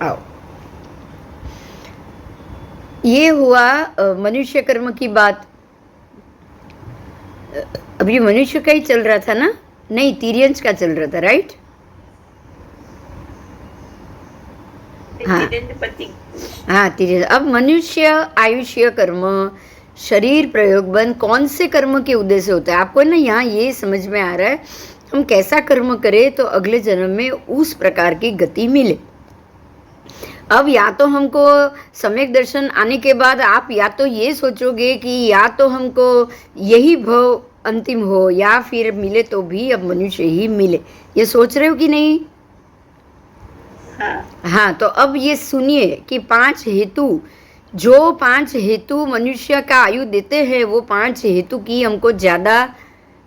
आओ, ये हुआ मनुष्य कर्म की बात। अभी मनुष्य का ही चल रहा था ना? नहीं, तिर्यंश का चल रहा था, राइट? हाँ हाँ, तिर्यंश। अब मनुष्य आयुष्य कर्म शरीर प्रयोग बंद कौन से कर्म के उद्देश्य होता है? आपको ना यहाँ ये समझ में आ रहा है, हम कैसा कर्म करें तो अगले जन्म में उस प्रकार की गति मिले। अब या तो हमको सम्यक दर्शन आने के बाद आप या तो ये सोचोगे कि या तो हमको यही भव अंतिम हो या फिर मिले तो भी अब मनुष्य ही मिले, ये सोच रहे हो कि नहीं? हाँ, तो अब ये सुनिए कि 5 हेतु, जो 5 हेतु मनुष्य का आयु देते हैं, वो 5 हेतु की हमको ज्यादा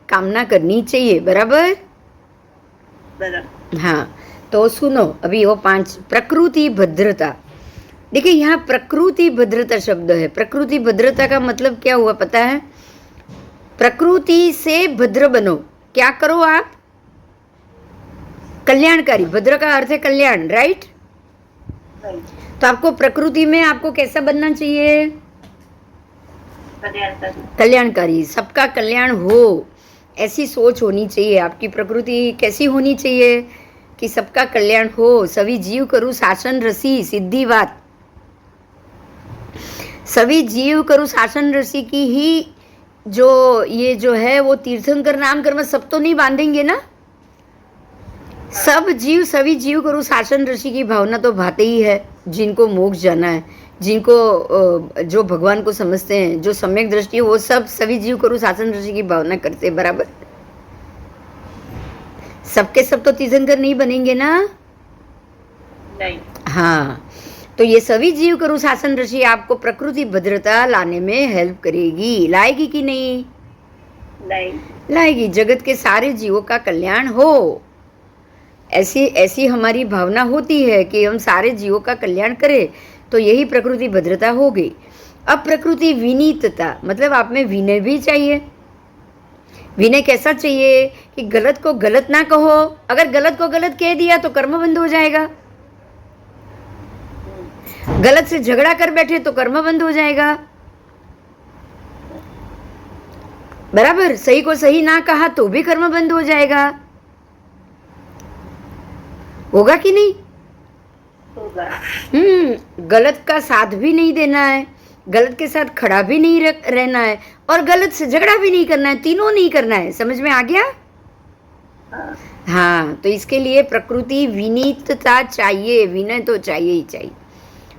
कामना करनी चाहिए, बराबर? हाँ, तो सुनो अभी वो 5। प्रकृति भद्रता। देखिए यहाँ प्रकृति भद्रता शब्द है। प्रकृति भद्रता का मतलब क्या हुआ पता है? प्रकृति से भद्र बनो। क्या करो आप? कल्याणकारी। भद्र का अर्थ है कल्याण, राइट? तो आपको प्रकृति में आपको कैसा बनना चाहिए? कल्याणकारी। सबका कल्याण हो ऐसी सोच होनी चाहिए। आपकी प्रकृति कैसी होनी चाहिए कि सबका कल्याण हो। सभी जीव करूँ शासन रसी, सिद्धि बात। सभी जीव करूँ शासन रसी की ही जो ये जो है वो तीर्थंकर नाम कर्म सब तो नहीं बांधेंगे ना? सब जीव सभी जीव करूँ शासन ऋषि की भावना तो भाते ही है। जिनको मोक्ष जाना है, जिनको जो भगवान को समझते हैं, जो सम्यक दृष्टि है, वो सब सभी जीव करूँ शासन ऋषि की भावना करते हैं, बराबर? सबके सब तो तीर्थंकर नहीं बनेंगे ना? नहीं। हाँ, तो ये सभी जीव करूँ शासन ऋषि आपको प्रकृति भद्रता लाने में हेल्प करेगी। लाएगी कि नहीं? लाएगी। जगत के सारे जीवों का कल्याण हो, ऐसी हमारी भावना होती है कि हम सारे जीवों का कल्याण करें, तो यही प्रकृति भद्रता हो गई। अब प्रकृति विनीतता, मतलब आप में विनय भी चाहिए। विनय कैसा चाहिए कि गलत को गलत ना कहो। अगर गलत को गलत कह दिया तो कर्म बंद हो जाएगा। गलत से झगड़ा कर बैठे तो कर्म बंद हो जाएगा, बराबर? सही को सही ना कहा तो भी कर्म बंद हो जाएगा। होगा कि नहीं? होगा। गलत का साथ भी नहीं देना है, गलत के साथ खड़ा भी नहीं रहना है, और गलत से झगड़ा भी नहीं करना है। तीनों नहीं करना है। समझ में आ गया? हाँ, तो इसके लिए प्रकृति विनीतता चाहिए। विनय तो चाहिए ही चाहिए।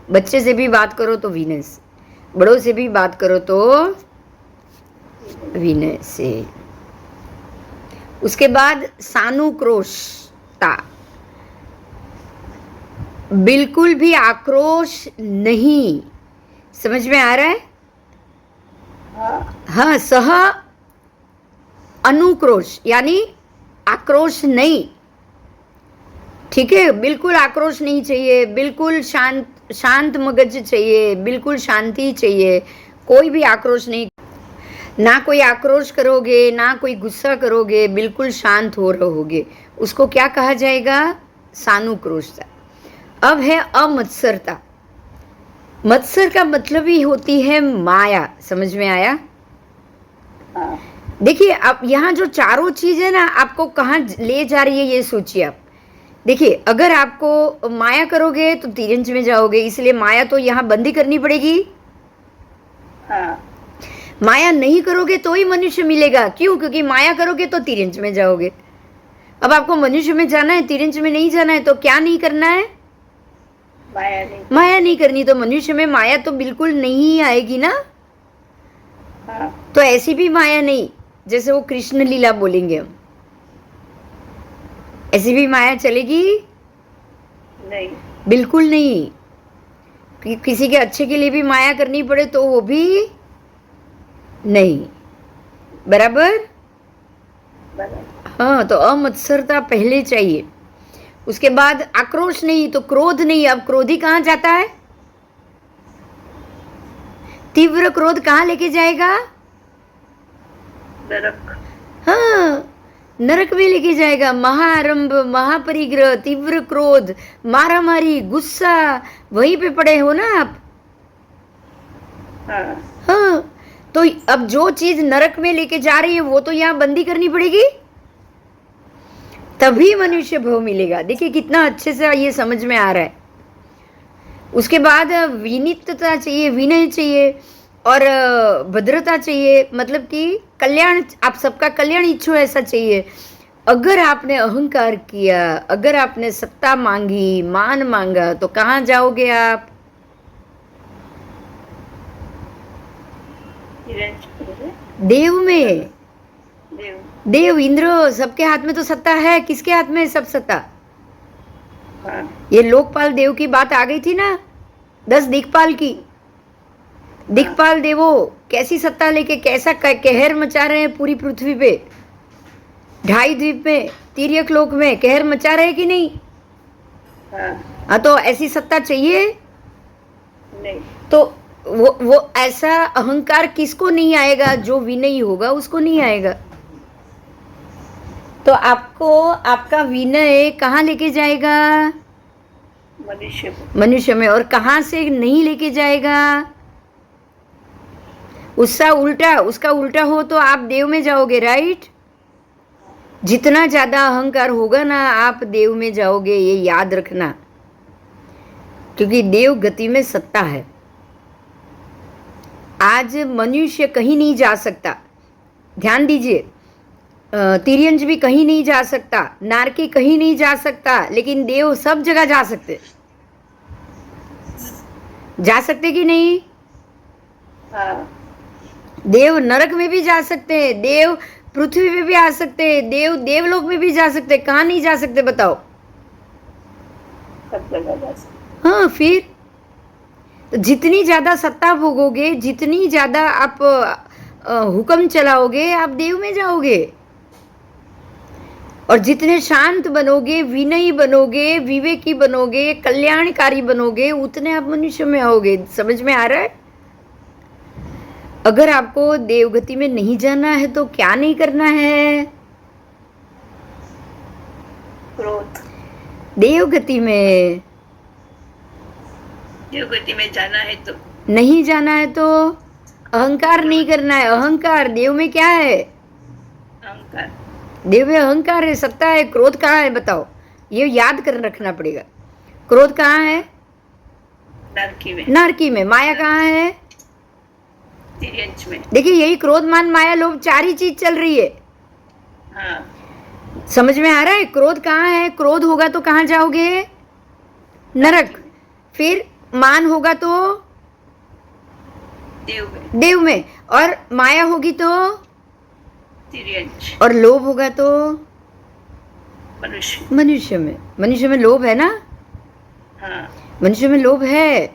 बच्चे से भी बात करो तो विनय से, बड़ों से भी बात करो तो विनय से। उसके बाद सानुक्रोशता, बिल्कुल भी आक्रोश नहीं। समझ में आ रहा है? हाँ, सह अनुक्रोश यानी आक्रोश नहीं, ठीक है? बिल्कुल आक्रोश नहीं चाहिए, बिल्कुल शांत मगज चाहिए, बिल्कुल शांति चाहिए। कोई भी आक्रोश नहीं, ना कोई आक्रोश करोगे ना कोई गुस्सा करोगे, बिल्कुल शांत हो रहोगे। उसको क्या कहा जाएगा? सानुक्रोशता। अब है अमत्सरता। मत्सर का मतलब ही होती है माया। समझ में आया? देखिए, आप यहाँ जो चारों चीज है ना, आपको कहाँ ले जा रही है ये सोचिए आप। देखिए, अगर आपको माया करोगे तो तिरंज में जाओगे, इसलिए माया तो यहाँ बंदी करनी पड़ेगी। माया नहीं करोगे तो ही मनुष्य मिलेगा। क्यों? क्योंकि माया करोगे तो तिरंज में जाओगे। अब आपको मनुष्य में जाना है, तिरंज में नहीं जाना है, तो क्या नहीं करना है? माया नहीं करनी। तो मनुष्य में माया तो बिल्कुल नहीं आएगी ना। तो ऐसी भी माया नहीं जैसे वो कृष्ण लीला बोलेंगे हम, ऐसी भी माया चलेगी? नहीं, बिल्कुल नहीं। किसी के अच्छे के लिए भी माया करनी पड़े तो वो भी नहीं, बराबर? हाँ, तो अमत्सरता पहले चाहिए। उसके बाद आक्रोश नहीं, तो क्रोध नहीं। अब क्रोधी कहाँ जाता है? तीव्र क्रोध कहाँ लेके जाएगा? नरक। हाँ, नरक में लेके जाएगा। महाआरंभ, महापरिग्रह, तीव्र क्रोध, मारामारी, गुस्सा, वहीं पे पड़े हो ना आप। हाँ, तो अब जो चीज नरक में लेके जा रही है वो तो यहाँ बंदी करनी पड़ेगी, तभी मनुष्य भव मिलेगा। देखिए कितना अच्छे से ये समझ में आ रहा है। उसके बाद विनीतता चाहिए, विनय चाहिए और भद्रता चाहिए, मतलब कि कल्याण, आप सबका कल्याण इच्छो ऐसा चाहिए। अगर आपने अहंकार किया, अगर आपने सत्ता मांगी, मान मांगा, तो कहाँ जाओगे आप? देव में। देव इंद्र, सबके हाथ में तो सत्ता है। किसके हाथ में है सब सत्ता? ये लोकपाल देव की बात आ गई थी ना, 10 दिक्पाल की। दिक्पाल देवो कैसी सत्ता लेके कैसा कहर मचा रहे हैं पूरी पृथ्वी पे, 2.5 द्वीप में, तिर्यक लोक में कहर मचा रहे कि नहीं? हाँ, तो ऐसी सत्ता चाहिए नहीं। तो वो ऐसा अहंकार किसको नहीं आएगा? जो विनयी होगा उसको नहीं आएगा। तो आपको आपका विनय कहाँ लेके जाएगा? मनुष्य में। और कहाँ से नहीं लेके जाएगा? उसका उल्टा हो तो आप देव में जाओगे, राइट? जितना ज्यादा अहंकार होगा ना, आप देव में जाओगे, ये याद रखना, क्योंकि देव गति में सत्ता है। आज मनुष्य कहीं नहीं जा सकता, ध्यान दीजिए। तिर्यंज भी कहीं नहीं जा सकता, नारकी कहीं नहीं जा सकता, लेकिन देव सब जगह जा सकते। जा सकते कि नहीं? देव नरक में भी जा सकते हैं, देव पृथ्वी पे भी आ सकते हैं, देव देवलोक में भी जा सकते हैं। कहाँ नहीं जा सकते बताओ? सब जगह जा सकते। हाँ, फिर तो जितनी ज्यादा सत्ता भोगोगे, जितनी ज्यादा आप हुक्म चलाओगे, आप देव में जाओगे। और जितने शांत बनोगे, विनयी बनोगे, विवेकी बनोगे, कल्याणकारी बनोगे, उतने आप मनुष्य में आओगे। समझ में आ रहा है? अगर आपको देवगति में नहीं जाना है तो क्या नहीं करना है? क्रोध। देवगति में जाना है तो नहीं जाना है तो अहंकार नहीं करना है। अहंकार देव में क्या है? अहंकार देव में अहंकार है, सत्ता है। क्रोध कहाँ है बताओ? ये याद कर रखना पड़ेगा। क्रोध कहाँ है? नारकी में। नारकी में। माया कहाँ है? तिर्यंच में। देखिए यही क्रोध, मान, माया, लोभ, 4 ही चीज चल रही है। हाँ। समझ में आ रहा है? क्रोध कहाँ है? क्रोध होगा तो कहाँ जाओगे? नरक। फिर मान होगा तो देव में। और माया होगी तो तिर्यंच। और लोभ होगा तो मनुष्य में। मनुष्य में लोभ है ना? हाँ। मनुष्य में लोभ है।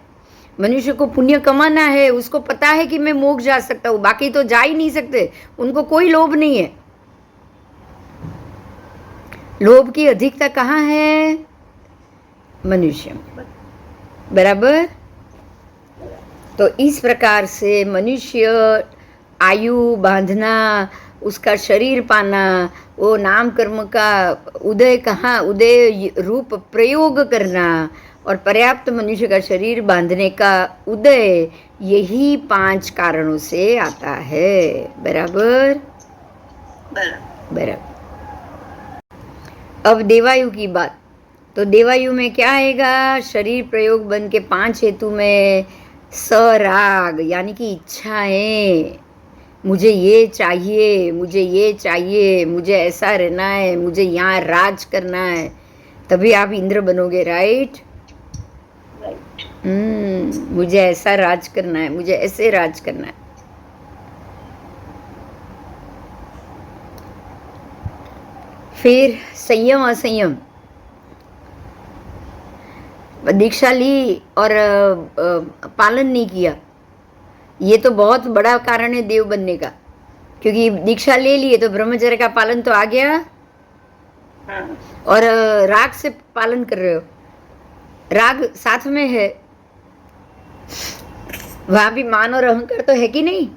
मनुष्य को पुण्य कमाना है, उसको पता है कि मैं मोक्ष जा सकता हूँ, बाकी तो जा ही नहीं सकते। उनको कोई लोभ नहीं है। लोभ की अधिकता कहाँ है? मनुष्य में। बराबर? तो इस प्रकार से मनुष्य आयु बांधना, उसका शरीर पाना, वो नाम कर्म का उदय कहाँ, उदय रूप प्रयोग करना और पर्याप्त मनुष्य का शरीर बांधने का उदय, यही 5 कारणों से आता है। बराबर? बराबर। अब देवायु की बात। तो देवायु में क्या आएगा? शरीर प्रयोग बन के 5 हेतु में सराग, यानी कि इच्छाएं। मुझे ये चाहिए, मुझे ये चाहिए, मुझे ऐसा रहना है, मुझे यहाँ राज करना है, तभी आप इंद्र बनोगे, राइट? मुझे ऐसा राज करना है, मुझे ऐसे राज करना है। फिर संयम असंयम। दीक्षा ली और पालन नहीं किया, ये तो बहुत बड़ा कारण है देव बनने का। क्योंकि दीक्षा ले लिए तो ब्रह्मचर्य का पालन तो आ गया। हाँ। और राग से पालन कर रहे हो, राग साथ में है, वहां भी मान और अहंकार तो है कि नहीं?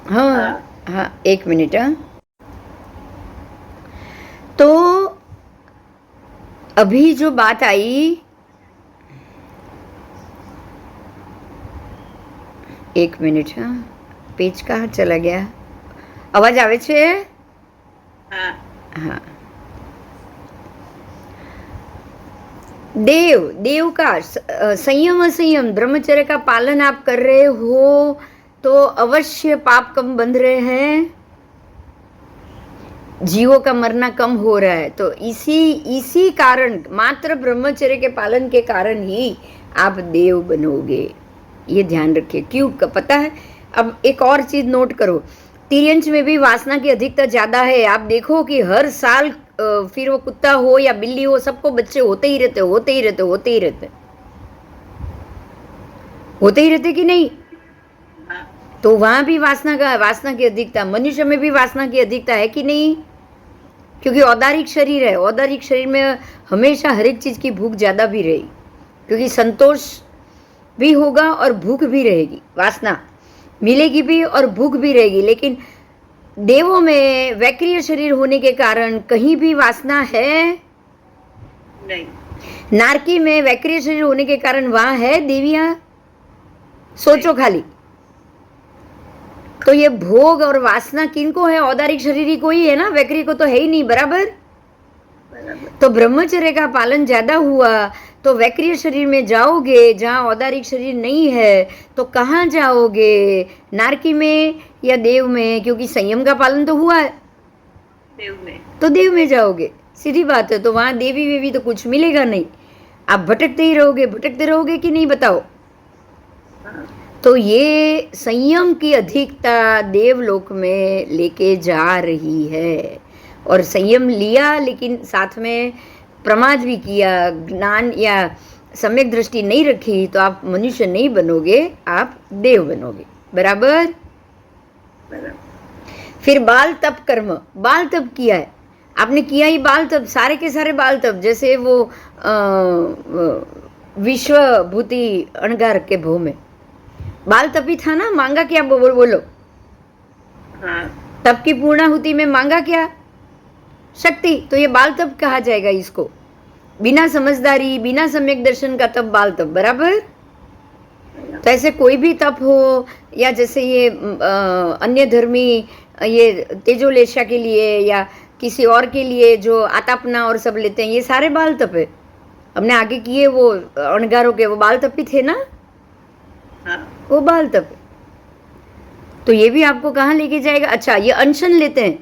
हाँ हाँ, 1 मिनट। हाँ, अभी जो बात आई, एक मिनिट, हाँ पेज कहाँ चला गया? अवाज आवे छे? हाँ हाँ, देव का संयम असंयम ब्रह्मचर्य का पालन आप कर रहे हो तो अवश्य पाप कम बंध रहे हैं, जीवों का मरना कम हो रहा है। तो इसी कारण, मात्र ब्रह्मचर्य के पालन के कारण ही आप देव बनोगे, ये ध्यान रखिए। क्यों पता है? अब एक और चीज नोट करो, तिर्यंश में भी वासना की अधिकता ज्यादा है। आप देखो कि हर साल फिर वो कुत्ता हो या बिल्ली हो, सबको बच्चे होते ही रहते कि नहीं? तो वहां भी वासना की अधिकता, मनुष्य में भी वासना की अधिकता है कि नहीं? क्योंकि औदारिक शरीर है, औदारिक शरीर में हमेशा हर एक चीज की भूख ज्यादा भी रहेगी, क्योंकि संतोष भी होगा और भूख भी रहेगी, वासना मिलेगी भी और भूख भी रहेगी। लेकिन देवों में वैक्रिय शरीर होने के कारण कहीं भी वासना है नहीं। नारकी में वैक्रिय शरीर होने के कारण वहां है देवियां? सोचो खाली। तो ये भोग और वासना किनको है? औदारिक शरीर को ही है ना, वैक्री को तो है ही नहीं, बराबर? तो ब्रह्मचर्य का पालन ज्यादा हुआ तो वैक्रिय शरीर में जाओगे, जहाँ औदारिक शरीर नहीं है तो कहाँ जाओगे? नारकी में या देव में? क्योंकि संयम का पालन तो हुआ है, देव में, तो देव में जाओगे, सीधी बात है। तो वहां देवी वेवी तो कुछ मिलेगा नहीं, आप भटकते रहोगे कि नहीं, बताओ? तो ये संयम की अधिकता देवलोक में लेके जा रही है, और संयम लिया लेकिन साथ में प्रमाद भी किया, ज्ञान या सम्यक दृष्टि नहीं रखी, तो आप मनुष्य नहीं बनोगे, आप देव बनोगे, बराबर? फिर बाल तप कर्म, बाल तप किया है आपने, किया ही बाल तप, सारे के सारे बाल तप। जैसे वो विश्वभूति अणगार के भो में बाल तपी था ना, मांगा क्या? बोलो। हाँ। तप की पूर्णाहुति में मांगा क्या? शक्ति। तो ये बाल तप कहा जाएगा इसको, बिना समझदारी, बिना सम्यक दर्शन का तप बाल तप, बराबर? तो ऐसे कोई भी तप हो, या जैसे ये अन्य धर्मी ये तेजोलेशा के लिए या किसी और के लिए जो आतापना और सब लेते हैं, ये सारे बाल तप है। हमने आगे किए वो अणगारों के, वो बाल तप ही थे ना, वो बाल तप। तो ये भी आपको कहाँ लेके जाएगा? अच्छा, ये अनशन लेते हैं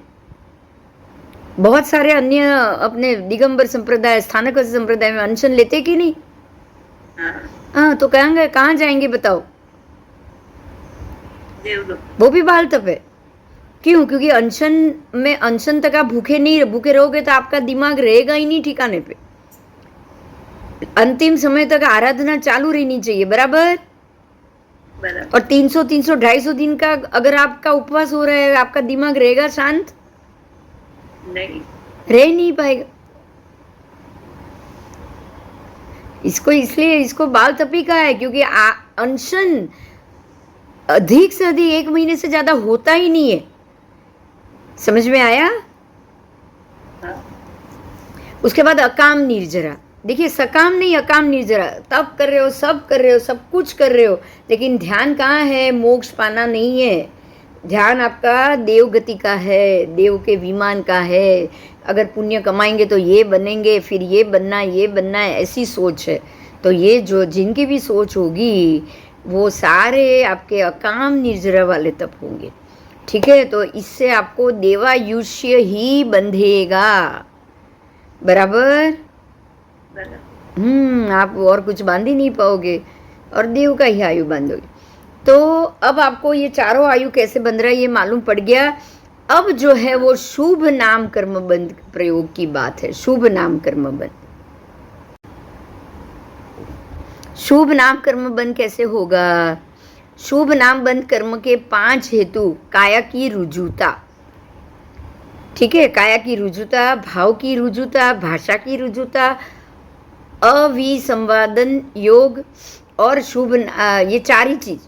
बहुत सारे अन्य अपने दिगंबर संप्रदाय, स्थानक संप्रदाय में अनशन लेते कि नहीं? हाँ, तो कहाँ जाएंगे बताओ? वो भी बाल तप है। क्यों? क्योंकि अनशन में, अनशन तक आप भूखे रहोगे तो आपका दिमाग रहेगा ही नहीं ठिकाने पे। अंतिम समय तक आराधना चालू रहनी चाहिए, बराबर? और 300, 250 दिन का अगर आपका उपवास हो रहा है, आपका दिमाग रहेगा शांत? नहीं, रह नहीं पाएगा। इसको बाल तपी का है, क्योंकि अनशन अधिक से अधिक 1 महीने से ज्यादा होता ही नहीं है। समझ में आया? उसके बाद अकाम निर्जरा। देखिए, सकाम नहीं, अकाम निर्जरा। तप कर रहे हो, सब कर रहे हो, सब कुछ कर रहे हो, लेकिन ध्यान कहाँ है? मोक्ष पाना नहीं है। ध्यान आपका देव गति का है, देव के विमान का है। अगर पुण्य कमाएंगे तो ये बनेंगे, फिर ये बनना है, ऐसी सोच है। तो ये जो जिनकी भी सोच होगी वो सारे आपके अकाम निर्जरा वाले तप होंगे, ठीक है? तो इससे आपको देवायुष्य ही बंधेगा, बराबर? आप और कुछ बांध ही नहीं पाओगे, और देव का ही आयु बांधोगे। तो अब आपको ये चारों आयु कैसे बंध रहा है ये मालूम पड़ गया। अब जो है वो शुभ नाम कर्म बंध प्रयोग की बात है। शुभ नाम कर्म बंध, शुभ नाम कर्म बंध कैसे होगा? शुभ नाम बंध कर्म के 5 हेतु। काया की रुजुता, ठीक है? काया की रुजुता, भाव की रुजुता, भाषा की रुजुता, अविसंवादन योग और शुभ, ये 4 ही चीज,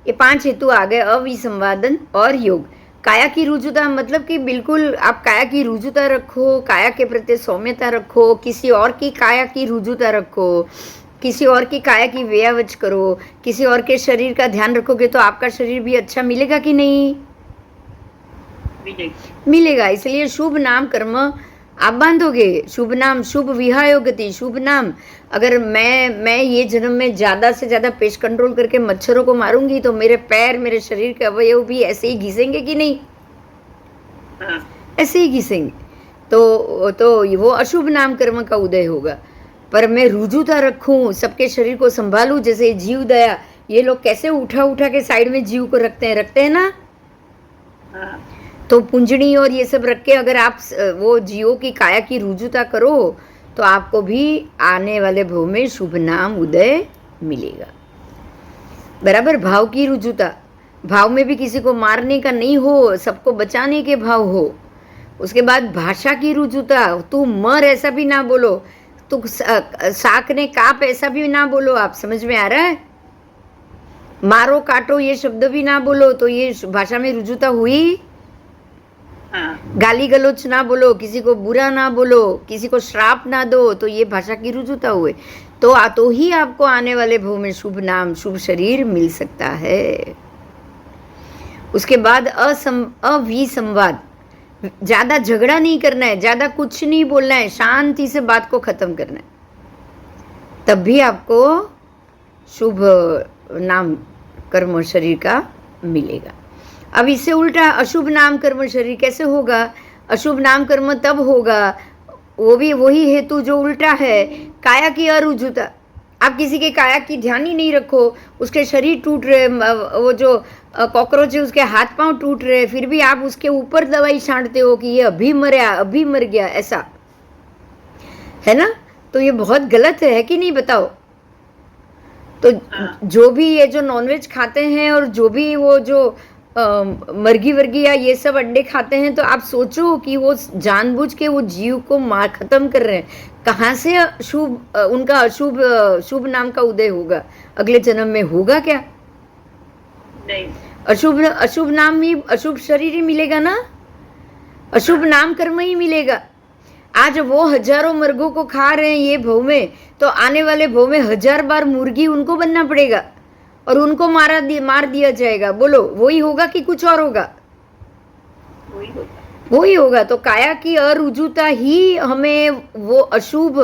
ये 5 हेतु आ गए, अविसंवादन और योग। काया की रुजुता मतलब कि बिल्कुल आप काया की रुजुता रखो, काया के प्रति सौम्यता रखो, किसी और की काया की रुजुता रखो, किसी और की काया की व्यावच करो, किसी और के शरीर का ध्यान रखोगे तो आपका शरीर भी अच्छा मिलेगा कि नहीं? मिलेगा। इसलिए शुभ नाम कर्म आप बांधोगे। शुभ नाम, शुभ विहायो गति, शुभ नाम। अगर मैं ये जन्म में ज़्यादा से ज़्यादा पेस्ट कंट्रोल करके मच्छरों को मारूंगी तो मेरे पैर, मेरे शरीर के अवयव भी ऐसे ही घिसेंगे कि नहीं? ऐसे ही घिसेंगे। तो वो अशुभ नाम कर्म का उदय होगा। पर मैं रुजुता रखूं, सबके शरीर को संभालूं, जैसे जीव दया, ये लोग कैसे उठा उठा के साइड में जीव को रखते हैं ना। तो पुंजनी और ये सब रख के अगर आप वो जीवों की काया की रुजुता करो तो आपको भी आने वाले भव में शुभ नाम उदय मिलेगा। बराबर। भाव की रुजुता, भाव में भी किसी को मारने का नहीं हो, सबको बचाने के भाव हो। उसके बाद भाषा की रुजुता, तू मर ऐसा भी ना बोलो, तू साक ने काप ऐसा भी ना बोलो। आप समझ में आ रहा है? मारो काटो ये शब्द भी ना बोलो, तो ये भाषा में रुजुता हुई। गाली गलोच ना बोलो, किसी को बुरा ना बोलो, किसी को श्राप ना दो, तो ये भाषा की रुजुता हुए। तो ही आपको आने वाले भव में शुभ नाम, शुभ शरीर मिल सकता है। उसके बाद अविसंवाद, ज्यादा झगड़ा नहीं करना है, ज्यादा कुछ नहीं बोलना है, शांति से बात को खत्म करना है, तब भी आपको शुभ नाम कर्म शरीर का मिलेगा। अब इससे उल्टा अशुभ नाम कर्म शरीर कैसे होगा? अशुभ नाम कर्म तब होगा, वो भी वही हेतु जो उल्टा है, काया की अरुजुता। आप किसी के काया की ध्यान ही नहीं रखो, उसके शरीर टूट रहे, वो जो कॉकरोच है उसके हाथ पांव टूट रहे, फिर भी आप उसके ऊपर दवाई छांटते हो कि ये अभी मर गया, ऐसा है ना। तो ये बहुत गलत है कि नहीं, बताओ? तो जो भी ये जो नॉनवेज खाते हैं और जो भी वो जो मर्गी वर्गी या ये सब अंडे खाते हैं, तो आप सोचो कि वो जानबूझ के वो जीव को मार खत्म कर रहे हैं। कहाँ से उनका शुभ नाम का उदय होगा? अगले जन्म में होगा क्या? नहीं। अशुभ नाम ही, अशुभ शरीर ही मिलेगा ना, अशुभ नाम कर्म ही मिलेगा। आज वो हजारों मर्गों को खा रहे हैं ये भव में, तो आने वाले भव में 1000 बार मुर्गी उनको बनना पड़ेगा और उनको मार दिया जाएगा। बोलो वही होगा कि कुछ और होगा? वही होगा। तो काया की अरुजुता ही हमें वो अशुभ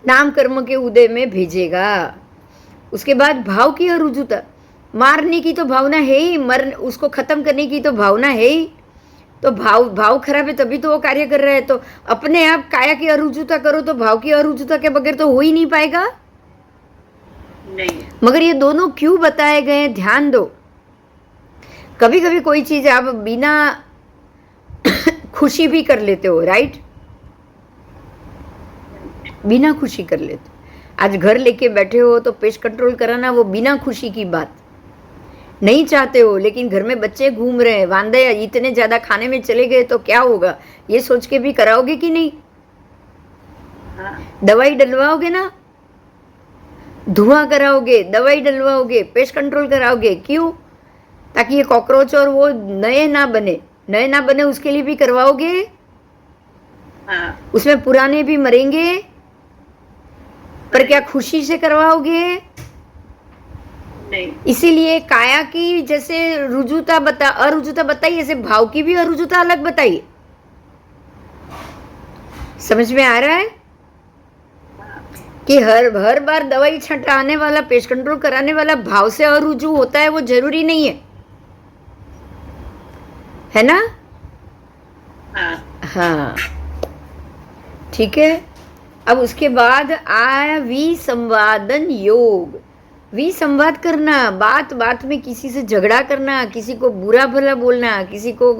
नाम कर्म के उदय में भेजेगा। उसके बाद भाव की अरुजुता, मारने की तो भावना है ही, उसको खत्म करने की तो भावना है ही। तो भाव खराब है तभी तो वो कार्य कर रहा है। तो अपने आप काया की अरुजुता करो, तो भाव की अरुजुता के बगैर तो हो ही नहीं पाएगा। नहीं। मगर ये दोनों क्यों बताए गए, ध्यान दो। कभी कभी कोई चीज आप बिना खुशी भी कर लेते हो, राइट? बिना खुशी कर लेते हो। आज घर लेके बैठे हो तो पेस्ट कंट्रोल कराना वो बिना खुशी की बात नहीं चाहते हो, लेकिन घर में बच्चे घूम रहे हैं, वांदे इतने ज्यादा खाने में चले गए तो क्या होगा, ये सोच के भी कराओगे कि नहीं? दवाई डलवाओगे ना, धुआं कराओगे, दवाई डलवाओगे, पेस्ट कंट्रोल कराओगे, क्यों? ताकि ये कॉकरोच और वो नए ना बने उसके लिए भी करवाओगे। उसमें पुराने भी मरेंगे, पर क्या खुशी से करवाओगे? नहीं। इसीलिए काया की जैसे अरुजुता बताइए, ऐसे भाव की भी अरुजुता अलग बताइए। समझ में आ रहा है कि हर बार दवाई छंटाने वाला, पेस्ट कंट्रोल कराने वाला भाव से अरुजु होता है, वो जरूरी नहीं है ना? हाँ, ठीक है। अब उसके बाद आया विसंवादन योग। विसंवाद करना, बात में किसी से झगड़ा करना, किसी को बुरा भला बोलना, किसी को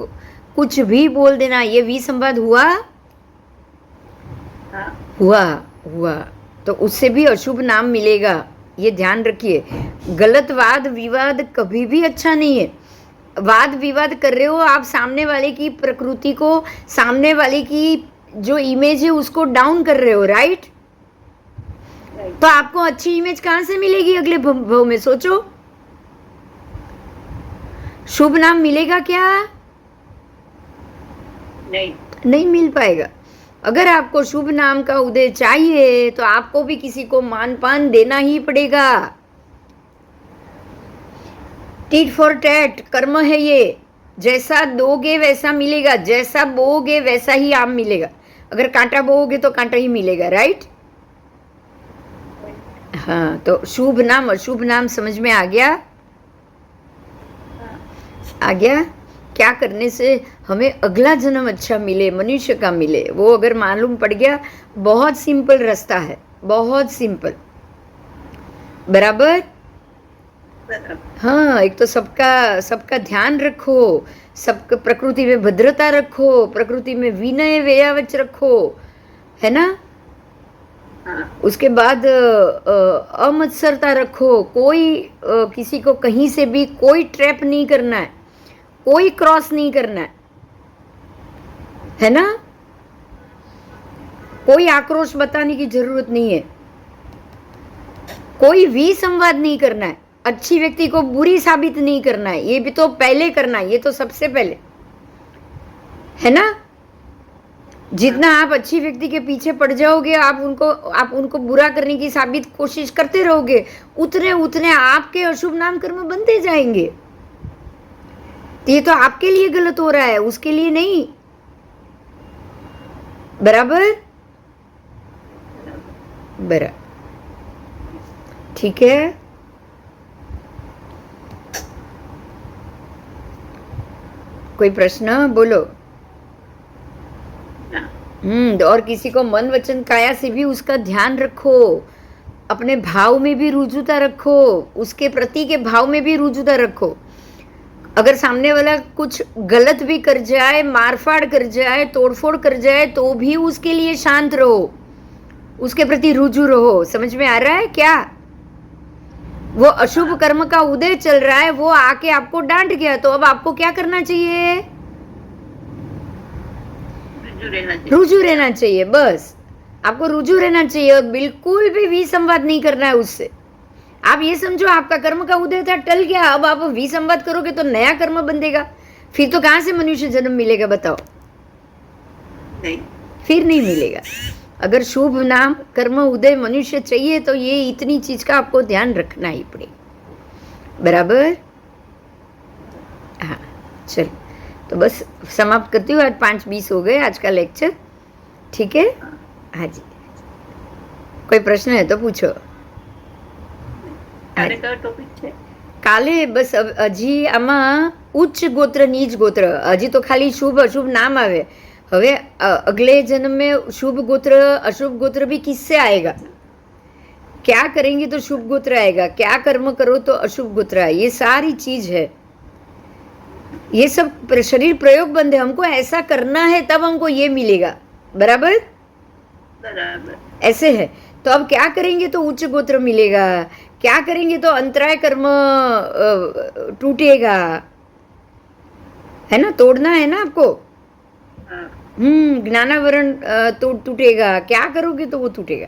कुछ भी बोल देना, ये विसंवाद हुआ। हुआ तो उससे भी अशुभ नाम मिलेगा, ये ध्यान रखिए। गलत वाद विवाद कभी भी अच्छा नहीं है। वाद विवाद कर रहे हो आप, सामने वाले की प्रकृति को, सामने वाले की जो इमेज है उसको डाउन कर रहे हो, राइट? तो आपको अच्छी इमेज कहां से मिलेगी अगले भव में? सोचो, शुभ नाम मिलेगा क्या? नहीं। नहीं मिल पाएगा। अगर आपको शुभ नाम का उदय चाहिए तो आपको भी किसी को मान पान देना ही पड़ेगा। टीट फॉर टैट कर्म है ये, जैसा दोगे वैसा मिलेगा, जैसा बोओगे वैसा ही आम मिलेगा। अगर कांटा बोओगे तो कांटा ही मिलेगा, राइट? हाँ, तो शुभ नाम अशुभ नाम समझ में आ गया? आ गया? क्या करने से हमें अगला जन्म अच्छा मिले, मनुष्य का मिले, वो अगर मालूम पड़ गया, बहुत सिंपल रास्ता है, बहुत सिंपल। बराबर? हाँ, एक तो सबका ध्यान रखो, सबका प्रकृति में भद्रता रखो, प्रकृति में विनय व्ययावच रखो, है ना? उसके बाद अमत्सरता रखो, कोई किसी को कहीं से भी कोई ट्रैप नहीं करना है, कोई क्रॉस नहीं करना है ना? कोई आक्रोश बताने की जरूरत नहीं है, कोई विसंवाद नहीं करना है, अच्छी व्यक्ति को बुरी साबित नहीं करना है, ये भी तो पहले करना है, ये तो सबसे पहले है ना? जितना आप अच्छी व्यक्ति के पीछे पड़ जाओगे, आप उनको बुरा करने की साबित कोशिश करते रहोगे, उतने उतने आपके अशुभ नाम कर्म बनते जाएंगे। ये तो आपके लिए गलत हो रहा है, उसके लिए नहीं। बराबर? बराबर, ठीक है। कोई प्रश्न बोलो। और किसी को मन वचन काया से भी उसका ध्यान रखो, अपने भाव में भी रुजुता रखो, उसके प्रति के भाव में भी रुजुता रखो। अगर सामने वाला कुछ गलत भी कर जाए, मारफाड़ कर जाए, तोड़फोड़ कर जाए, तो भी उसके लिए शांत रहो, उसके प्रति रुजु रहो। समझ में आ रहा है क्या? वो अशुभ कर्म का उदय चल रहा है, वो आके आपको डांट गया, तो अब आपको क्या करना चाहिए? रुजु रहना चाहिए, बस आपको रुजु रहना चाहिए और बिल्कुल भी विसंवाद नहीं करना है उससे। आप ये समझो आपका कर्म का उदय था, टल गया, अब आप विसंवाद करोगे तो नया कर्म बंधेगा, फिर तो कहां से मनुष्य जन्म मिलेगा बताओ? नहीं, फिर नहीं मिलेगा। अगर शुभ नाम कर्म उदय मनुष्य चाहिए तो ये इतनी चीज का आपको ध्यान रखना ही पड़ेगा। बराबर? हाँ, चल तो बस समाप्त करती हूँ। आज 5:20 हो गए आज का लेक्चर, ठीक है? हाँ जी, कोई प्रश्न है तो पूछो। काले बस हजी आमा उच्च गोत्र नीच गोत्र, हजी तो खाली शुभ अशुभ नाम आवे। हवे अगले जन्म में शुभ गोत्र अशुभ गोत्र भी किससे आएगा? क्या करेंगे तो शुभ गोत्र आएगा, क्या कर्म करो तो अशुभ गोत्र आए, ये सारी चीज है। ये सब शरीर प्रयोग बंद है, हमको ऐसा करना है तब हमको ये मिलेगा। बराबर? बराबर। ऐसे है। तो अब क्या करेंगे तो उच्च गोत्र मिलेगा, क्या करेंगे तो अंतराय कर्म टूटेगा, है ना? तोड़ना है ना आपको। ज्ञानावरण तो टूटेगा, क्या करोगे तो वो टूटेगा।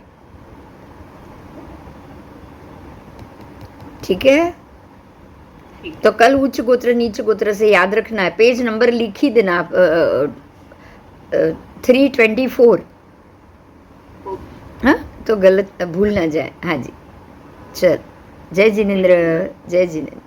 ठीक है? तो कल उच्च गोत्र नीच गोत्र से याद रखना है, पेज नंबर लिख ही देना आप 324। हाँ, तो गलत भूल ना जाए। हाँ जी, चल, जय जिनेंद्र, जय जिनेंद्र।